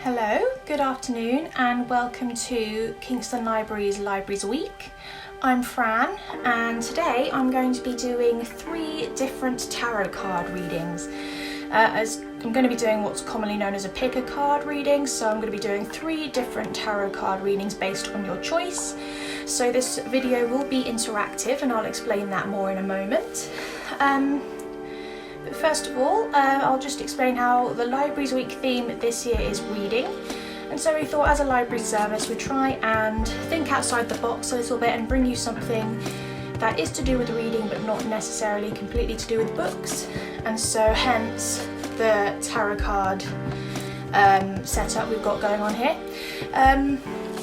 Hello, good afternoon and welcome to Kingston Library's Libraries Week. I'm Fran and today I'm going to be doing 3 different tarot card readings. As I'm going to be doing what's commonly known as a pick a card reading, so I'm going to be doing 3 different tarot card readings based on your choice. So this video will be interactive and I'll explain that more in a moment. But first of all, I'll just explain how the Libraries Week theme this year is reading. And so we thought as a library service we'd try and think outside the box a little bit and bring you something that is to do with reading but not necessarily completely to do with books. And so hence the tarot card setup we've got going on here.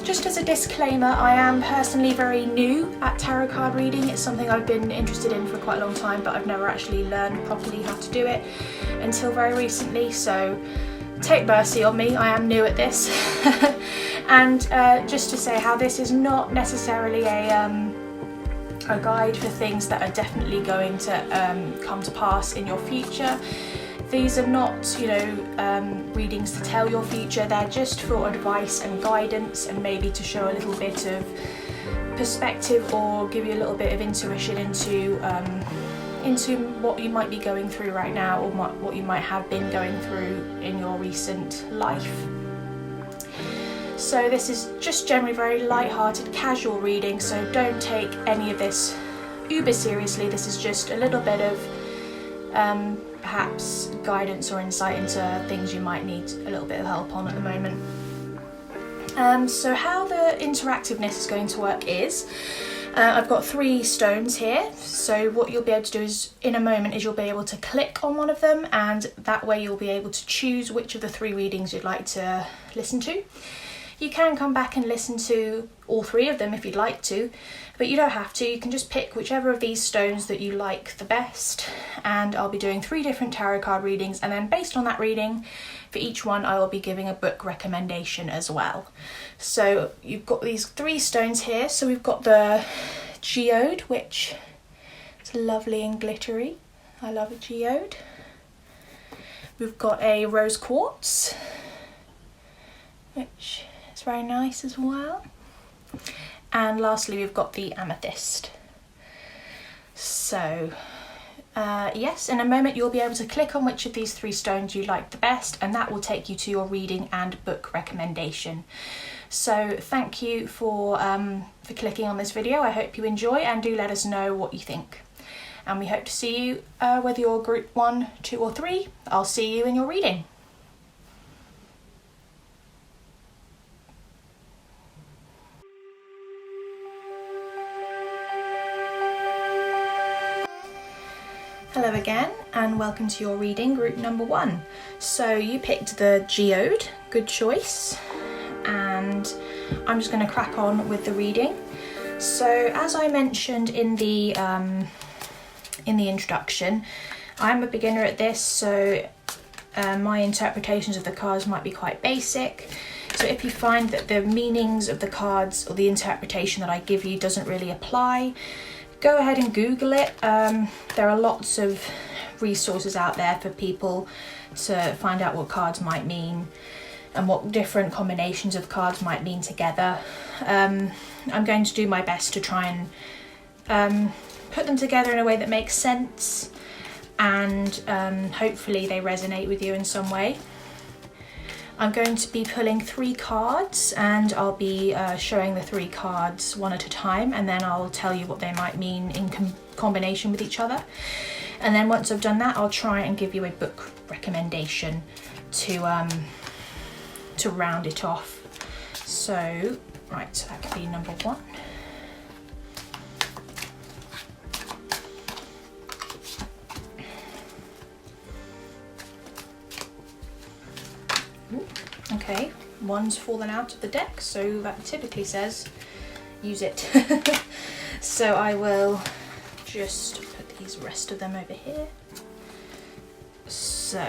Just as a disclaimer, I am personally very new at tarot card reading. It's something I've been interested in for quite a long time, but I've never actually learned properly how to do it until very recently, so take mercy on me, I am new at this. And just to say how this is not necessarily a guide for things that are definitely going to come to pass in your future. These are not, readings to tell your future, they're just for advice and guidance and maybe to show a little bit of perspective or give you a little bit of intuition into what you might be going through right now or what you might have been going through in your recent life. So this is just generally very light-hearted, casual reading, so don't take any of this uber seriously. This is just a little bit of perhaps guidance or insight into things you might need a little bit of help on at the moment. So how the interactiveness is going to work is I've got 3 stones here, so what you'll be able to do is in a moment is you'll be able to click on one of them, and that way you'll be able to choose which of the 3 readings you'd like to listen to. You can come back and listen to all 3 of them if you'd like to, but you don't have to. You can just pick whichever of these stones that you like the best, and I'll be doing 3 different tarot card readings, and then based on that reading, for each one I will be giving a book recommendation as well. So you've got these 3 stones here. So we've got the Geode, which is lovely and glittery. I love a Geode. We've got a Rose Quartz, which is very nice as well. And lastly we've got the Amethyst. So yes, in a moment you'll be able to click on which of these 3 stones you like the best, and that will take you to your reading and book recommendation. So thank you for clicking on this video. I hope you enjoy, and do let us know what you think. And we hope to see you, whether you're group 1, 2 or 3, I'll see you in your reading. Hello again and welcome to your reading, group number 1. So you picked the Geode, good choice, and I'm just going to crack on with the reading. So as I mentioned in the introduction, I'm a beginner at this, so my interpretations of the cards might be quite basic. So if you find that the meanings of the cards or the interpretation that I give you doesn't really apply, go ahead and Google it. There are lots of resources out there for people to find out what cards might mean and what different combinations of cards might mean together. I'm going to do my best to try and put them together in a way that makes sense, and hopefully they resonate with you in some way. I'm going to be pulling 3 cards, and I'll be showing the 3 cards one at a time, and then I'll tell you what they might mean in combination with each other. And then once I've done that, I'll try and give you a book recommendation to round it off. So, right, so that could be number 1. Okay, 1's fallen out of the deck, so that typically says use it. So I will just put these rest of them over here. So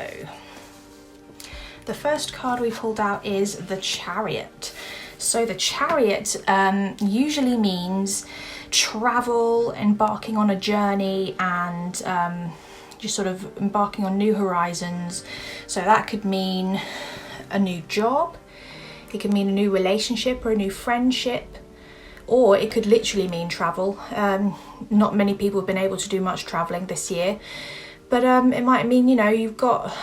the first card we pulled out is the Chariot. So the Chariot usually means travel, embarking on a journey, and just sort of embarking on new horizons. So that could mean a new job, It could mean a new relationship or a new friendship, or it could literally mean travel. Not many people have been able to do much traveling this year, but it might mean, you know, you've got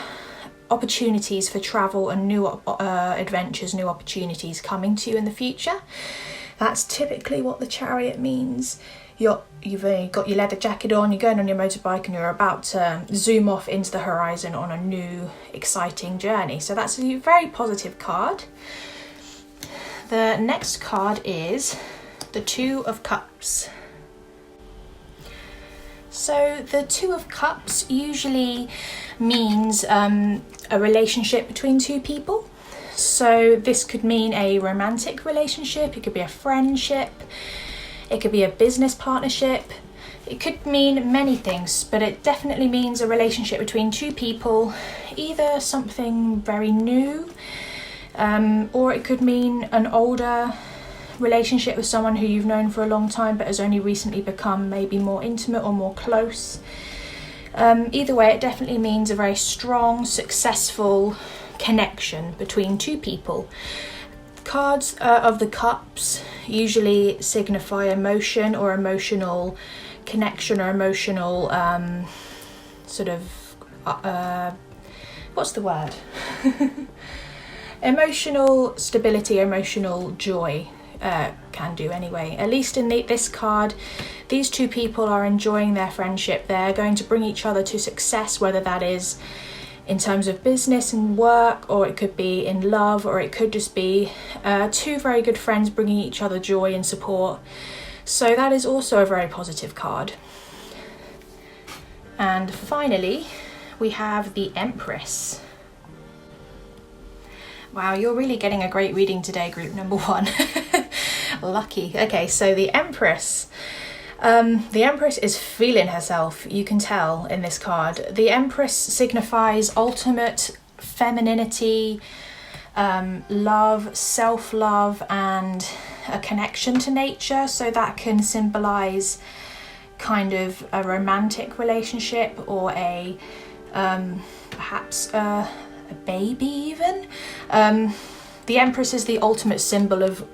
opportunities for travel and new adventures, new opportunities coming to you in the future. That's typically what the Chariot means. You've got your leather jacket on, you're going on your motorbike, and you're about to zoom off into the horizon on a new exciting journey. So that's a very positive card. The next card is the Two of Cups. So the Two of Cups usually means a relationship between two people. So this could mean a romantic relationship, it could be a friendship, it could be a business partnership, it could mean many things, but it definitely means a relationship between two people, either something very new, or it could mean an older relationship with someone who you've known for a long time but has only recently become maybe more intimate or more close. Either way, it definitely means a very strong, successful connection between two people. Cards of the Cups usually signify emotion or emotional connection or emotional what's the word? Emotional stability, emotional joy. Can do anyway. At least in this card, these two people are enjoying their friendship. They're going to bring each other to success, whether that is in terms of business and work, or it could be in love, or it could just be two very good friends bringing each other joy and support. So that is also a very positive card. And finally, we have the Empress. Wow, you're really getting a great reading today, group number 1. Lucky. Okay, so the Empress. The Empress is feeling herself, you can tell in this card. The Empress signifies ultimate femininity, love, self-love, and a connection to nature. So that can symbolize kind of a romantic relationship, or a perhaps a baby even. The Empress is the ultimate symbol of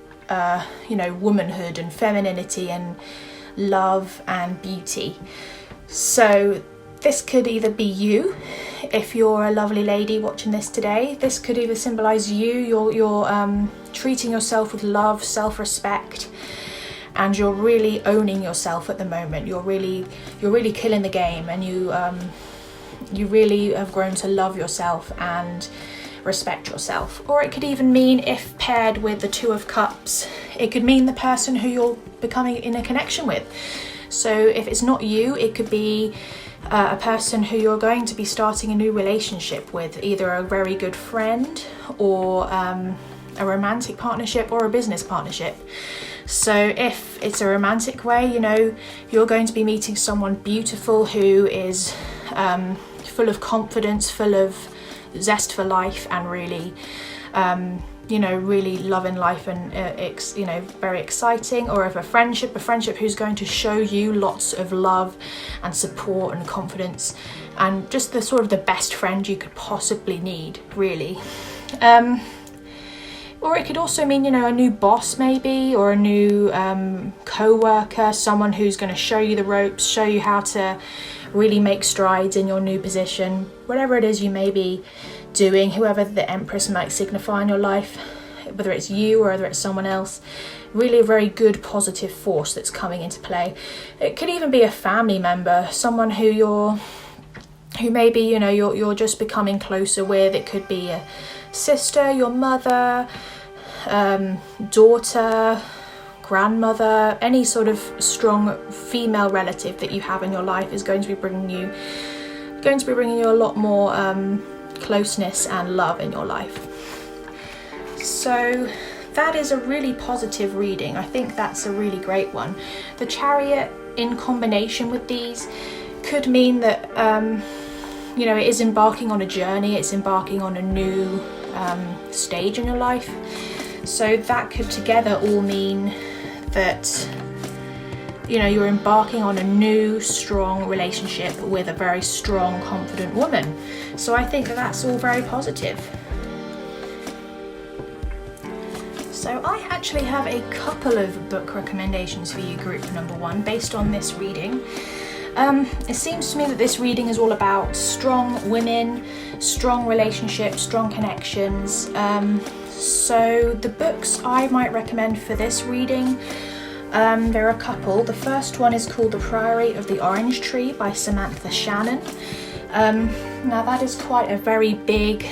womanhood and femininity and love and beauty. So this could either be you, if you're a lovely lady watching this today. This could either symbolize you're treating yourself with love, self-respect, and you're really owning yourself at the moment. You're really killing the game, and you really have grown to love yourself and respect yourself. Or it could even mean, if paired with the Two of Cups, it could mean the person who you're becoming in a connection with. So if it's not you, it could be a person who you're going to be starting a new relationship with, either a very good friend, or a romantic partnership, or a business partnership. So if it's a romantic way, you're going to be meeting someone beautiful who is full of confidence, full of zest for life, and really really loving life, and very exciting. Or if a friendship who's going to show you lots of love and support and confidence, and just the sort of the best friend you could possibly need, really. Or it could also mean, a new boss maybe, or a new co-worker, someone who's going to show you the ropes, show you how to really make strides in your new position. Whatever it is you may be doing, whoever the Empress might signify in your life, whether it's you or whether it's someone else, really a very good positive force that's coming into play. It could even be a family member, someone who maybe you're just becoming closer with. It could be a sister, your mother, daughter, grandmother. Any sort of strong female relative that you have in your life is going to be bringing you a lot more closeness and love in your life. So that is a really positive reading. I think that's a really great one. The Chariot in combination with these could mean that it is embarking on a journey, it's embarking on a new stage in your life. So that could together all mean that you're embarking on a new strong relationship with a very strong, confident woman. So I think that's all very positive. So I actually have a couple of book recommendations for you, group number 1, based on this reading. It seems to me that this reading is all about strong women, strong relationships, strong connections. So the books I might recommend for this reading, there are a couple. The first one is called The Priory of the Orange Tree by Samantha Shannon. Now that is quite a very big,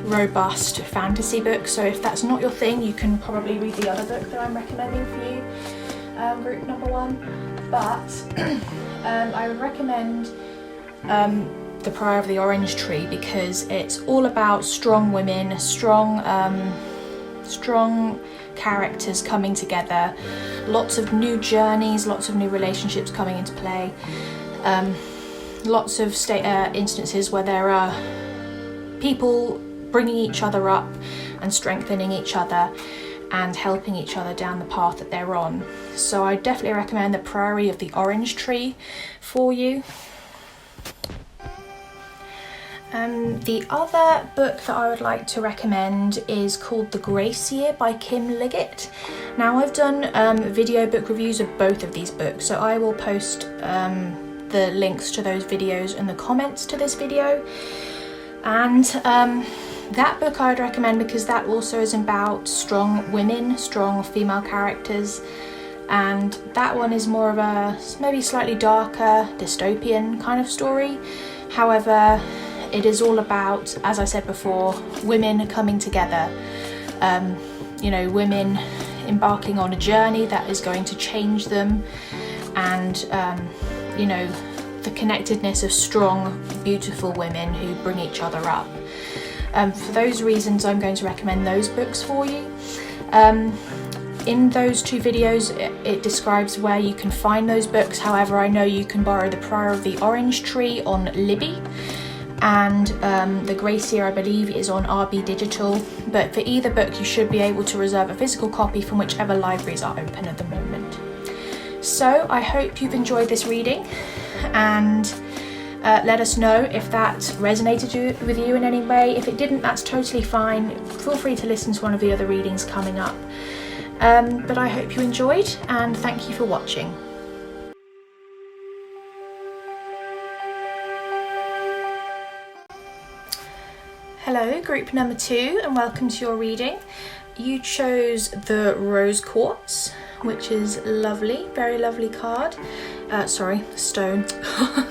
robust fantasy book, so if that's not your thing, you can probably read the other book that I'm recommending for you, group number 1. But I would recommend The Priory of the Orange Tree because it's all about strong women, strong characters coming together, lots of new journeys, lots of new relationships coming into play, lots of instances where there are people bringing each other up and strengthening each other and helping each other down the path that they're on. So I definitely recommend The Priory of the Orange Tree for you. The other book that I would like to recommend is called The Grace Year by Kim Liggett. Now I've done video book reviews of both of these books, so I will post the links to those videos in the comments to this video. And that book I would recommend because that also is about strong women, strong female characters, and that one is more of a maybe slightly darker dystopian kind of story. However, it is all about, as I said before, women coming together, women embarking on a journey that is going to change them, and the connectedness of strong, beautiful women who bring each other up. For those reasons, I'm going to recommend those books for you. In those two videos, it describes where you can find those books. However, I know you can borrow The Priory of the Orange Tree on Libby, and The Grace Year, I believe, is on RB Digital. But for either book, you should be able to reserve a physical copy from whichever libraries are open at the moment. So I hope you've enjoyed this reading, and let us know if that resonated with you in any way. If it didn't, that's totally fine. Feel free to listen to one of the other readings coming up. But I hope you enjoyed, and thank you for watching. Hello, group number 2, and welcome to your reading. You chose the Rose Quartz, which is lovely, very lovely card. Stone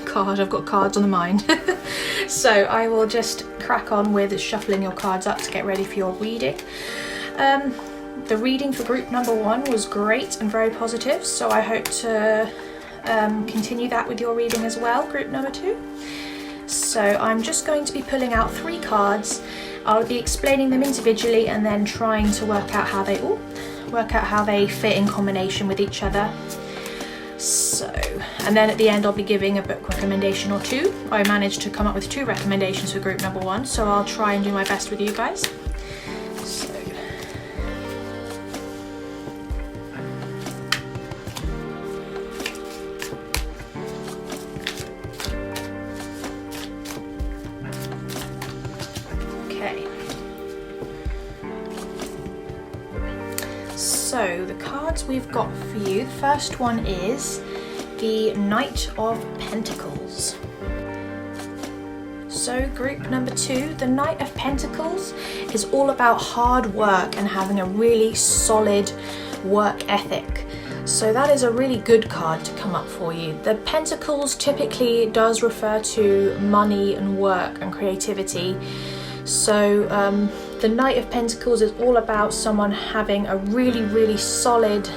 card. I've got cards on the mind. So I will just crack on with shuffling your cards up to get ready for your reading. The reading for group number 1 was great and very positive, so I hope to continue that with your reading as well, group number 2. So I'm just going to be pulling out 3 cards. I'll be explaining them individually and then trying to work out how they fit in combination with each other. So, and then at the end I'll be giving a book recommendation or 2. I managed to come up with 2 recommendations for group number 1, so I'll try and do my best with you guys. So, So the cards we've got for you, the first one is the Knight of Pentacles. So group number 2, the Knight of Pentacles is all about hard work and having a really solid work ethic. So that is a really good card to come up for you. The Pentacles typically does refer to money and work and creativity. So the Knight of Pentacles is all about someone having a really, really solid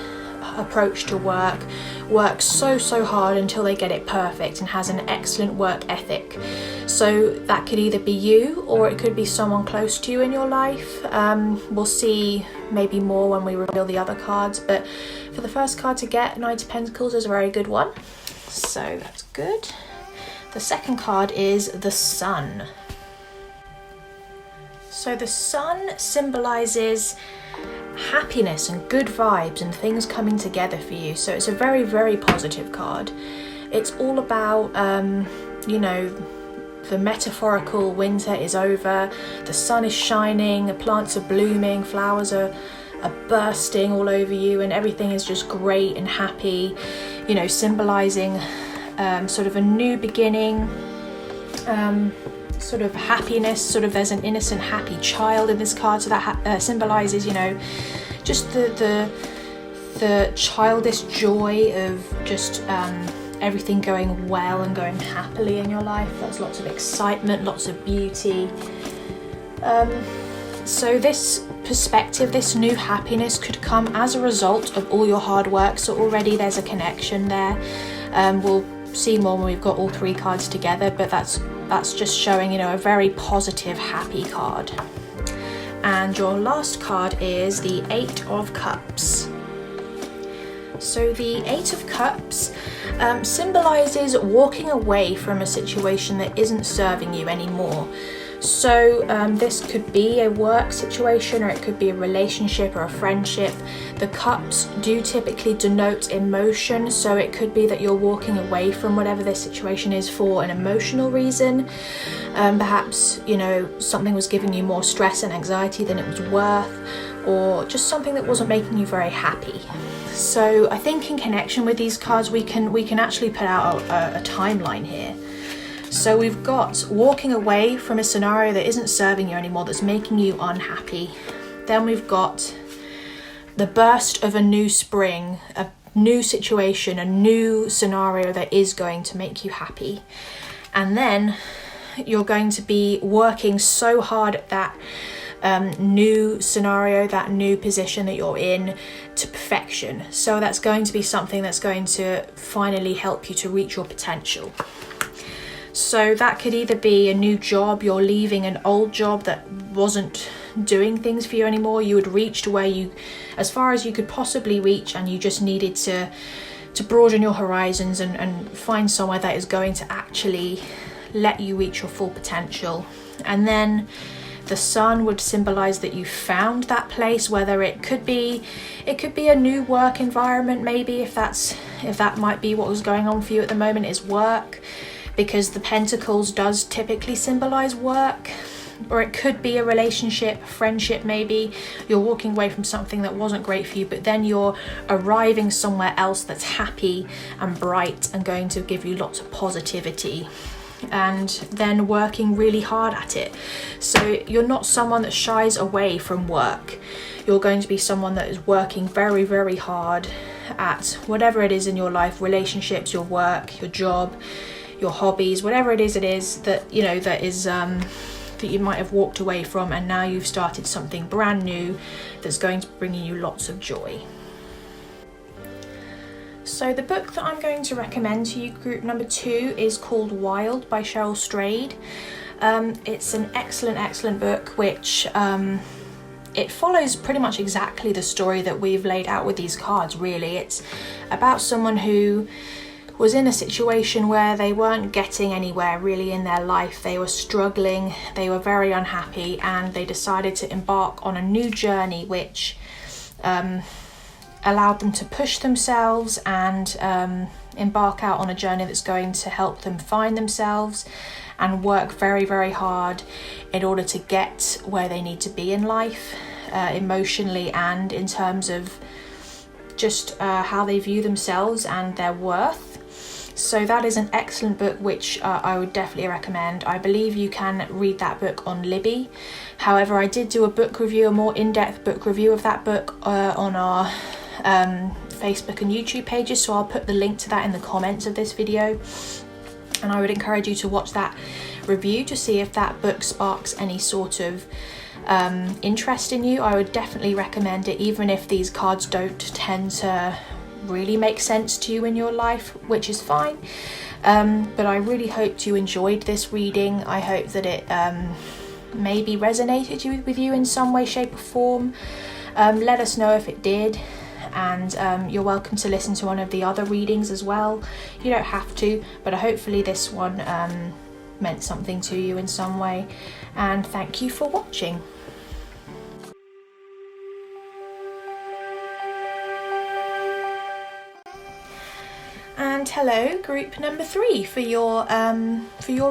approach to work, works so hard until they get it perfect, and has an excellent work ethic. So that could either be you or it could be someone close to you in your life. We'll see maybe more when we reveal the other cards, but for the first card to get, Knight of Pentacles is a very good one, so that's good. The second card is the Sun. So the Sun symbolises happiness and good vibes and things coming together for you. So it's a very, very positive card. It's all about, the metaphorical winter is over, the sun is shining, the plants are blooming, flowers are are bursting all over you and everything is just great and happy, you know, symbolizing sort of a new beginning, sort of happiness, sort of there's an innocent happy child in this card, so that symbolizes, you know, just the childish joy of just everything going well and going happily in your life. There's lots of excitement, lots of beauty. So this perspective, this new happiness could come as a result of all your hard work, so already there's a connection there. We'll see more when we've got all three cards together, but that's just showing, you know, a very positive, happy card. And your last card is the Eight of Cups. So the Eight of Cups symbolizes walking away from a situation that isn't serving you anymore. So this could be a work situation, or it could be a relationship or a friendship. The cups do typically denote emotion, so it could be that you're walking away from whatever this situation is for an emotional reason. Perhaps, you know, something was giving you more stress and anxiety than it was worth, or just something that wasn't making you very happy. So I think in connection with these cards, we can actually put out a timeline here. So we've got walking away from a scenario that isn't serving you anymore, that's making you unhappy. Then we've got the burst of a new spring, a new situation, a new scenario that is going to make you happy. And then you're going to be working so hard at that new scenario, that new position that you're in, to perfection. So that's going to be something that's going to finally help you to reach your potential. So that could either be a new job, you're leaving an old job that wasn't doing things for you anymore. You had reached where you, as far as you could possibly reach, and you just needed to broaden your horizons and find somewhere that is going to actually let you reach your full potential. And then the sun would symbolize that you found that place, whether it could be a new work environment, maybe, if that might be what was going on for you at the moment, is work, because the Pentacles does typically symbolize work. Or it could be a relationship, friendship maybe. You're walking away from something that wasn't great for you, but then you're arriving somewhere else that's happy and bright and going to give you lots of positivity, and then working really hard at it. So you're not someone that shies away from work. You're going to be someone that is working very, very hard at whatever it is in your life, relationships, your work, your job, your hobbies, whatever it is that, you know, that is that you might have walked away from, and now you've started something brand new that's going to bring you lots of joy. So the book that I'm going to recommend to you, group number 2, is called Wild by Cheryl Strayed. It's an excellent book, which it follows pretty much exactly the story that we've laid out with these cards, really. It's about someone who was in a situation where they weren't getting anywhere really in their life. They were struggling, they were very unhappy, and they decided to embark on a new journey which allowed them to push themselves and embark out on a journey that's going to help them find themselves and work very, very hard in order to get where they need to be in life, emotionally and in terms of just how they view themselves and their worth. So that is an excellent book which I would definitely recommend. I believe you can read that book on Libby. However, I did do a book review, a more in-depth book review of that book on our Facebook and YouTube pages, so I'll put the link to that in the comments of this video, and I would encourage you to watch that review to see if that book sparks any sort of interest in you. I would definitely recommend it, even if these cards don't tend to really make sense to you in your life, which is fine, but I really hoped you enjoyed this reading. I hope that it maybe resonated with you in some way, shape or form. Let us know if it did, and you're welcome to listen to one of the other readings as well. You don't have to, but hopefully this one meant something to you in some way, and thank you for watching. And hello, group number 3 for your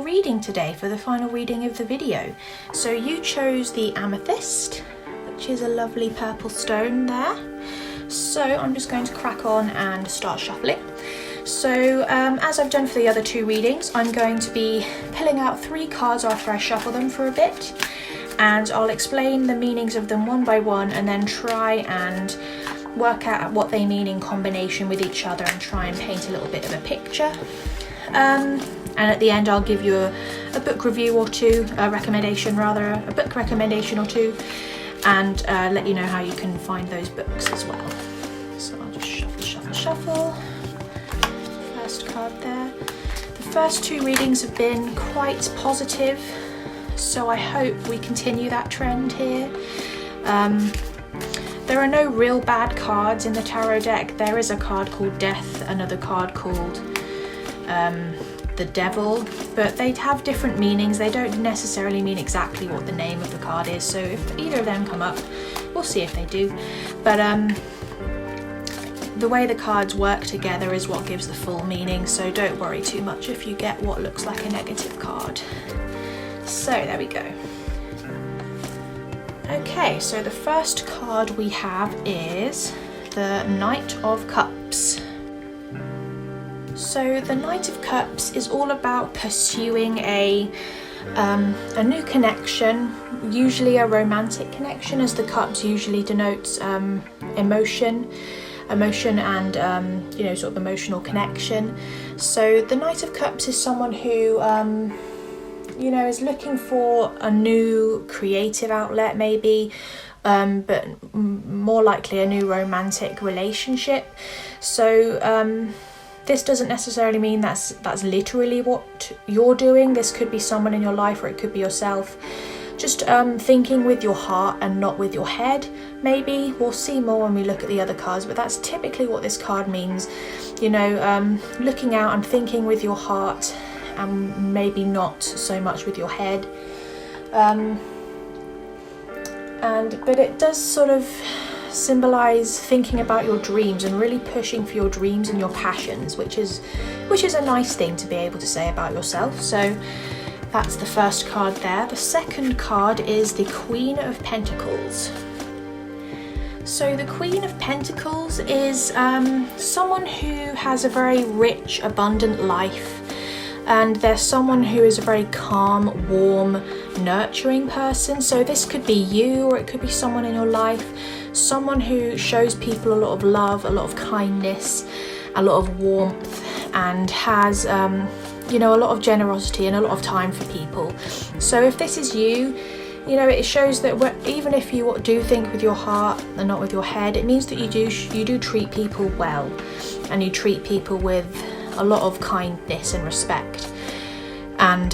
reading today, for the final reading of the video. So you chose the Amethyst which is a lovely purple stone there. So I'm just going to crack on and start shuffling. So as I've done for the other 2 readings, I'm going to be pulling out 3 cards after I shuffle them for a bit, and I'll explain the meanings of them one by one and then try and work out what they mean in combination with each other and try and paint a little bit of a picture. And at the end I'll give you a book review or 2, a recommendation rather, a book recommendation or 2, and let you know how you can find those books as well. So I'll just shuffle. First card there. The first 2 readings have been quite positive, so I hope we continue that trend here. There are no real bad cards in the tarot deck. There is a card called Death, another card called the Devil, but they have different meanings. They don't necessarily mean exactly what the name of the card is, so if either of them come up, we'll see if they do. But the way the cards work together is what gives the full meaning, so don't worry too much if you get what looks like a negative card. So there we go. Okay, so the first card we have is the Knight of Cups. So the Knight of Cups is all about pursuing a new connection, usually a romantic connection, as the cups usually denotes emotion and sort of emotional connection. So the Knight of Cups is someone who is looking for a new creative outlet maybe, but more likely a new romantic relationship. So this doesn't necessarily mean that's literally what you're doing. This could be someone in your life, or it could be yourself. Just thinking with your heart and not with your head, maybe. We'll see more when we look at the other cards, but that's typically what this card means. Looking out and thinking with your heart and maybe not so much with your head. But it does sort of symbolize thinking about your dreams and really pushing for your dreams and your passions, which is a nice thing to be able to say about yourself. So that's the first card there. The second card is the Queen of Pentacles. So the Queen of Pentacles is someone who has a very rich, abundant life, and they're someone who is a very calm, warm, nurturing person. So this could be you, or it could be someone in your life, someone who shows people a lot of love, a lot of kindness, a lot of warmth, and has a lot of generosity and a lot of time for people. So if this is you, it shows that even if you do think with your heart and not with your head, it means that you do treat people well, and you treat people with a lot of kindness and respect. And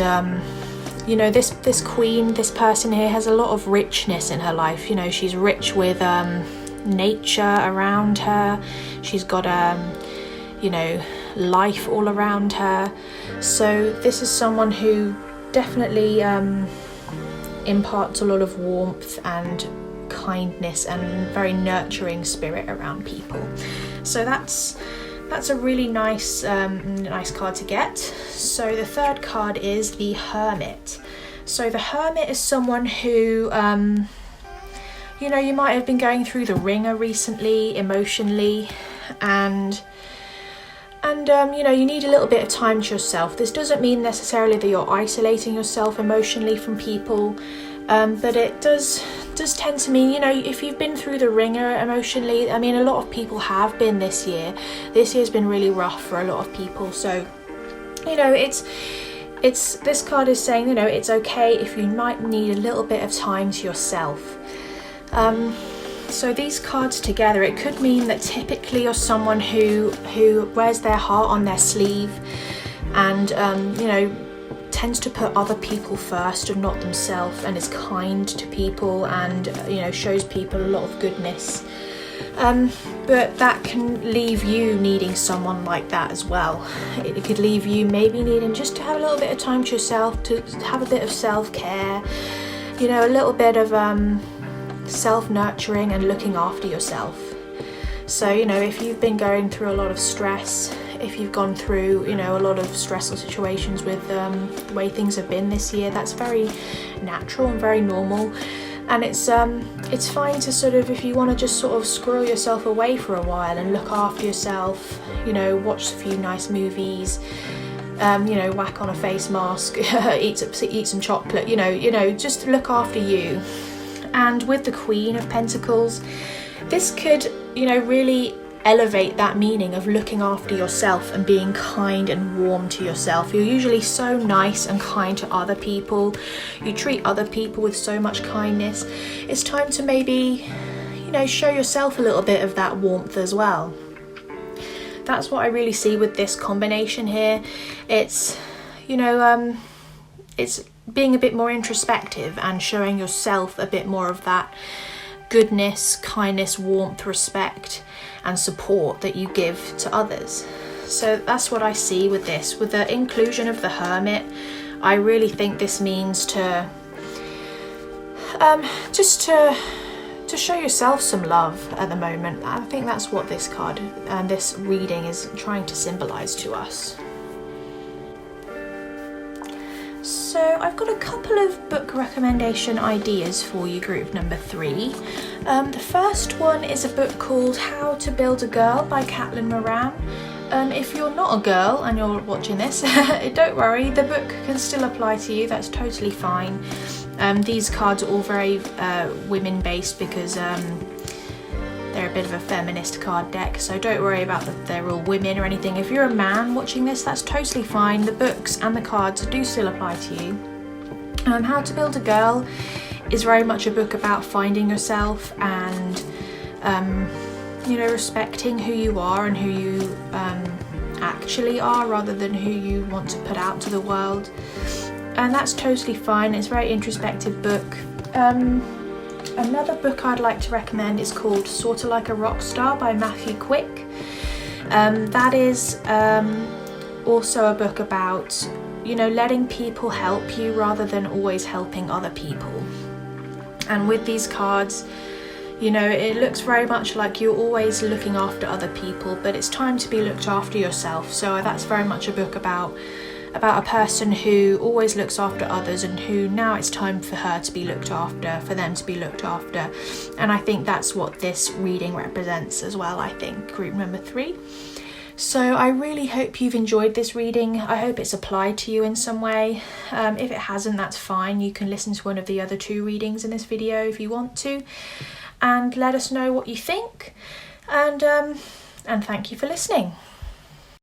this queen, this person here, has a lot of richness in her life. She's rich with nature around her. She's got life all around her. So this is someone who definitely imparts a lot of warmth and kindness and very nurturing spirit around people. So that's a really nice card to get. So the third card is the Hermit. So the Hermit is someone who you might have been going through the ringer recently emotionally, and you need a little bit of time to yourself. This doesn't mean necessarily that you're isolating yourself emotionally from people, but it does tend to mean, if you've been through the ringer emotionally, a lot of people have been this year. This year's been really rough for a lot of people. So, this card is saying, it's okay if you might need a little bit of time to yourself. So these cards together, it could mean that typically you're someone who wears their heart on their sleeve, and tends to put other people first and not themselves, and is kind to people, and shows people a lot of goodness. But that can leave you needing someone like that as well. It could leave you maybe needing just to have a little bit of time to yourself, to have a bit of self-care, a little bit of self-nurturing and looking after yourself. So if you've been going through a lot of stress, if you've gone through a lot of stressful situations with the way things have been this year, that's very natural and very normal. And it's fine to sort of, if you want to just sort of squirrel yourself away for a while and look after yourself, you know, watch a few nice movies, you know, whack on a face mask, eat some chocolate, you know, just look after you. And with the Queen of Pentacles, this could, you know, really elevate that meaning of looking after yourself and being kind and warm to yourself. You're usually so nice and kind to other people. You treat other people with so much kindness. It's time to maybe, you know, show yourself a little bit of that warmth as well. That's what I really see with this combination here. It's, you know, it's being a bit more introspective and showing yourself a bit more of that goodness, kindness, warmth, respect and support that you give to others. So that's what I see with this. With the inclusion of the Hermit, I really think this means to just to show yourself some love at the moment. I think that's what this card and this reading is trying to symbolize to us. So I've got a couple of book recommendation ideas for you, group number 3. The first one is a book called How to Build a Girl by Caitlin Moran. If you're not a girl and you're watching this, don't worry, the book can still apply to you, that's totally fine. These cards are all very women based because they're a bit of a feminist card deck, so don't worry about that they're all women or anything. If you're a man watching this, that's totally fine. The books and the cards do still apply to you. How to Build a Girl is very much a book about finding yourself and you know, respecting who you are and who you actually are rather than who you want to put out to the world. And that's totally fine. It's a very introspective book. Another book I'd like to recommend is called Sorta Like a Rock Star by Matthew Quick. That is also a book about, you know, letting people help you rather than always helping other people. And with these cards, you know, it looks very much like you're always looking after other people, but it's time to be looked after yourself. So that's very much a book about a person who always looks after others and who now it's time for her to be looked after, for them to be looked after. And I think that's what this reading represents as well, I think, group number 3. So I really hope you've enjoyed this reading. I hope it's applied to you in some way. If it hasn't, that's fine. You can listen to one of the other 2 readings in this video if you want to, and let us know what you think. And thank you for listening.